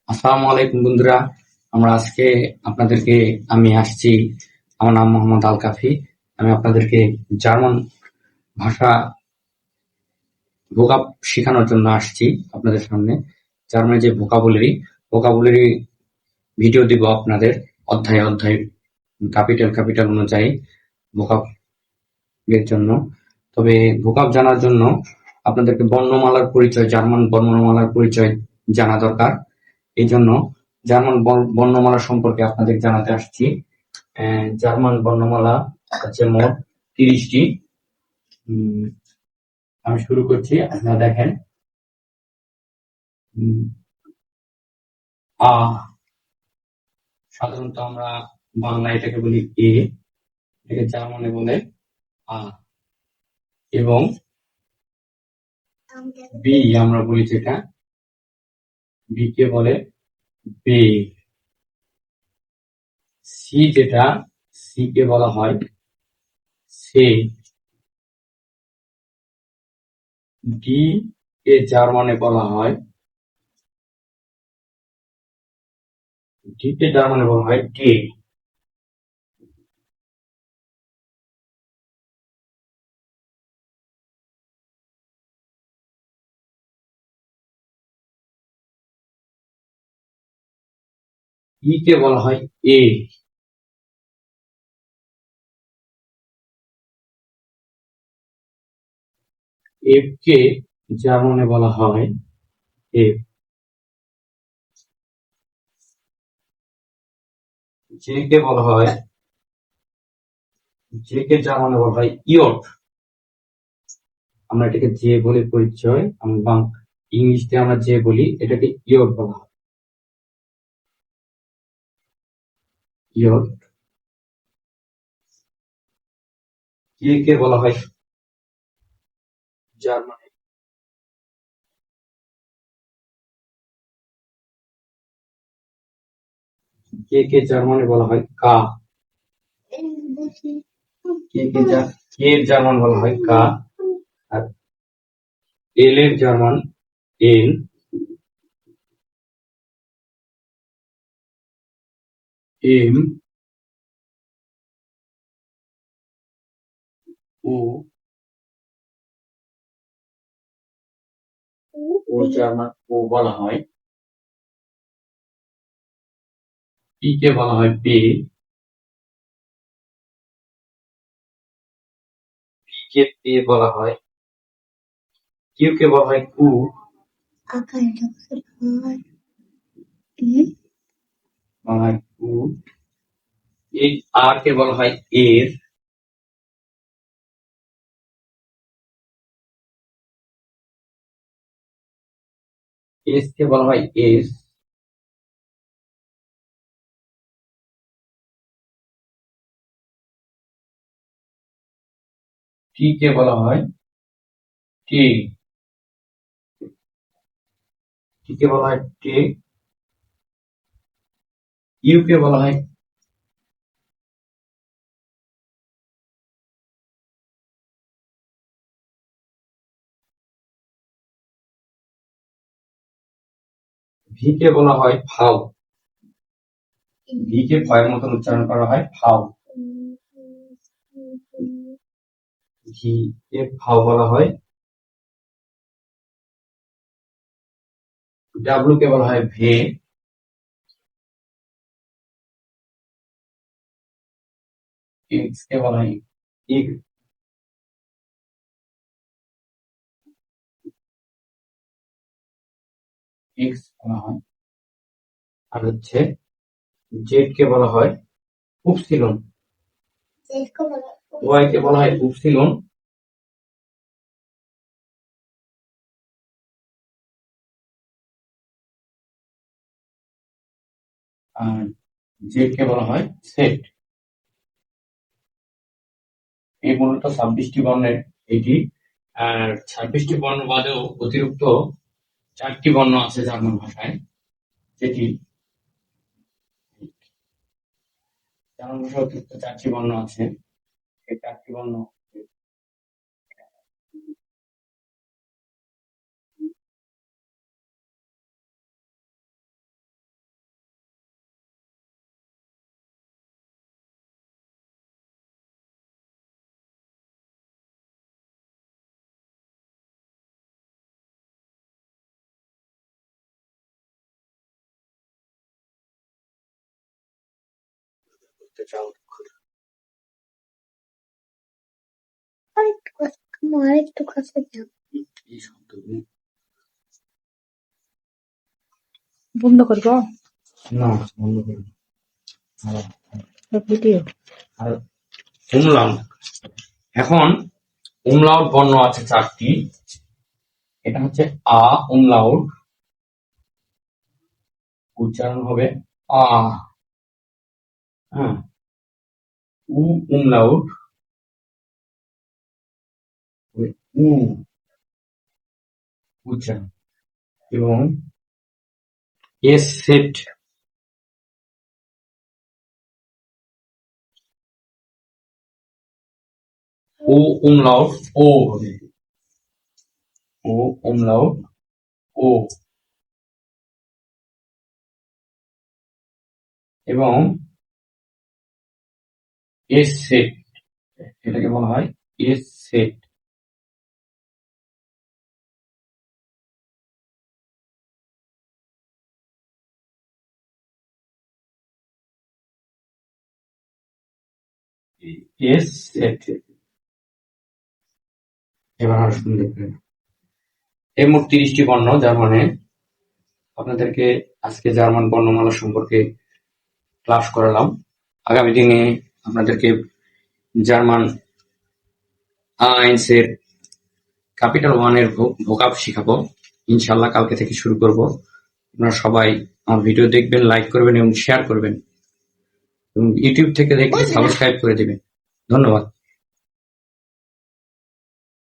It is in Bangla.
আসসালামু আলাইকুম বন্ধুরা। আমরা আজকে আপনাদেরকে আসছি। আমার নাম মোহাম্মদ আল কাফি। আমি আপনাদেরকে জার্মান ভাষা ভোকাব শেখানোর জন্য আসছি আপনাদের সামনে। জার্মানের যে ভোকাবুলারি ভিডিও দিব আপনাদের অধ্যায় অধ্যায় ক্যাপিটাল অনুযায়ী ভোকাব এর জন্য। তবে ভোকাব জানার জন্য আপনাদেরকে জার্মান বর্ণমালার পরিচয় জানা দরকার। এই জন্য জার্মান বর্ণমালা সম্পর্কে আপনাদের জানাতে আসছি। জার্মান বর্ণমালা হচ্ছে মোট 30টি। আমি শুরু করছি, আপনারা দেখেন। আ, সাধারণত আমরা বাংলা এটাকে বলি এ, এটাকে জার্মানে বলে আ। এবং বি আমরা বলি যেটা, বি কে বলে বে। সি যেটা, সি কে বলা হয় সে। ডি কে জার্মানে বলা হয় ডে। ই কে বলা হয় এ। এফ কে জার্মানে বলা হয় এফ। জে কে জার্মানে বলা হয় ইয়ট। আমরা এটাকে যে বলে পরিচয়, ইংলিশে আমরা যে বলি, এটাকে ইয়ট বলা হয়, ইয়ট। কে কে বলা হয় জার্মানে জার্মানে বলা হয় কা। কে এর জার্মান বলা হয় কা। আর এল এর জার্মান এল। এম ও ও জার্মান ও বলা হয়। পি কে বলা হয় পে। পি কে পে বলা হয়। কিউ কে বলা হয় কু। বলা হয় কু। এই আর কে বলা হয় এর। এস কে বলা হয় এস। টি কে বলা হয় টি। টি কে বলা হয় টি। ইউ কে বলা হয় ভি কে বলা হয় ফাও। ভি কে ভয়ের মতন উচ্চারণ করা হয় ফাও। ভি কে ফাও বলা হয়। ডাব্লিউ কে বলা হয় ভে। এক্স কে বলা হয় ইগ। এক্স বলা হয়। আর হচ্ছে জেড কে বলা হয় উপসিলন। ওয়াই কে বলা হয় উপসিলন। আর জেড কে বলা হয় সেট। এই মূলত 26টি বর্ণের এটি। আর 26টি বর্ণ বাদেও অতিরিক্ত 4টি বর্ণ আছে জার্মান ভাষায়, যেটি জার্মান ভাষায় অতিরিক্ত 4টি বর্ণ আছে। এই 4টি বর্ণ করতে চাও। আরেকটু কাছে যাও। এই শব্দগুলো বন্ধ করবো না বন্ধ করুন। ভিডিও। আর umlaut, এখন umlaut বর্ণ আছে 4টি। এটা হচ্ছে আ umlaut, উচ্চারণ হবে আ। হ্যাঁ, উ umlaut, উ উচ্চারণ, এবং এস সেট, ও umlaut ও হবে, ও umlaut ও, এবং এস সেট, এটাকে বলা হয় এস সেট। S set. এবার আর শুনে দেখবেন, এই মোট 30টি বর্ণ জার্মানে। আপনাদেরকে আজকে জার্মান বর্ণমালা সম্পর্কে ক্লাস করালাম। আগামী দিনে আপনাদেরকে জার্মান আইনস এর ক্যাপিটাল 1 এর ভোকাব শিখাবো। ইনশাল্লাহ কালকে থেকে শুরু করব। আপনারা সবাই আমার ভিডিও দেখবেন, লাইক করবেন এবং শেয়ার করবেন, এবং ইউটিউব থেকে দেখলে সাবস্ক্রাইব করে দিবেন। ধন্যবাদ।